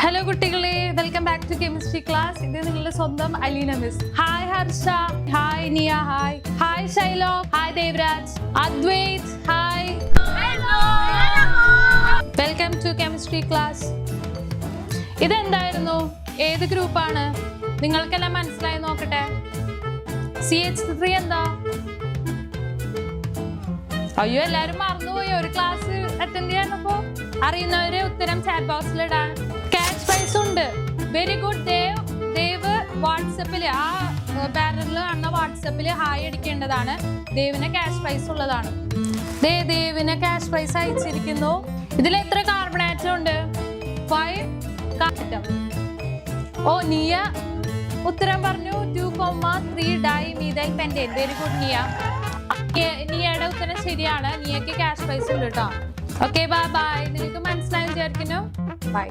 Hello കുട്ടികളെ, welcome back to chemistry class. ഇത് നിങ്ങളുടെ സ്വന്തം Aleena miss. Hi Harsha, hi Niya, hi Shylock, hi Devaraj, Advaith, hi. Welcome to chemistry class. ഇതെന്തായിരുന്നു? ഏത് ഗ്രൂപ്പാണ്? നിങ്ങൾക്കെല്ലാം മനസ്സിലായി നോക്കട്ടെ. CH3 എന്താ? അയ്യോ, എല്ലാരും മറന്നുപോയി. ഒരു ക്ലാസ് അറ്റൻഡ് ചെയ്യാനപ്പോ അറിയുന്നവര് ഉത്തരം ചാറ്റ് ബോക്സിൽ ഇടാൻ. ക്യാഷ് പ്രൈസ് ഉണ്ട്. Very good Dev. വാട്സപ്പില് ആ ബാനറിൽ കാണുന്ന വാട്സപ്പില് ഹായ് അടിക്കേണ്ടതാണ്. ദേവിന് ക്യാഷ് പ്രൈസ് ഉള്ളതാണ്. ദേവിന് ക്യാഷ് പ്രൈസ് അയച്ചിരിക്കുന്നു. ഇതിൽ എത്ര കാർബൺ ആറ്റം ഉണ്ട്? 5 കാർബൺ. ഓ, നിയ ഉത്തരം പറഞ്ഞു 2,3 ഡൈമീഥൈൽ പെന്റേൻ. വെരി ഗുഡ് നിയ. നിയയുടെ ഉത്തരം ശരിയാണ്. നിയക്ക് ക്യാഷ് പ്രൈസ് ഉണ്ട് കേട്ടോ. Okay, bye bye. നിങ്ങൾക്ക് മനസ്സിലായി വിചാരിക്കുന്നു. ബൈ.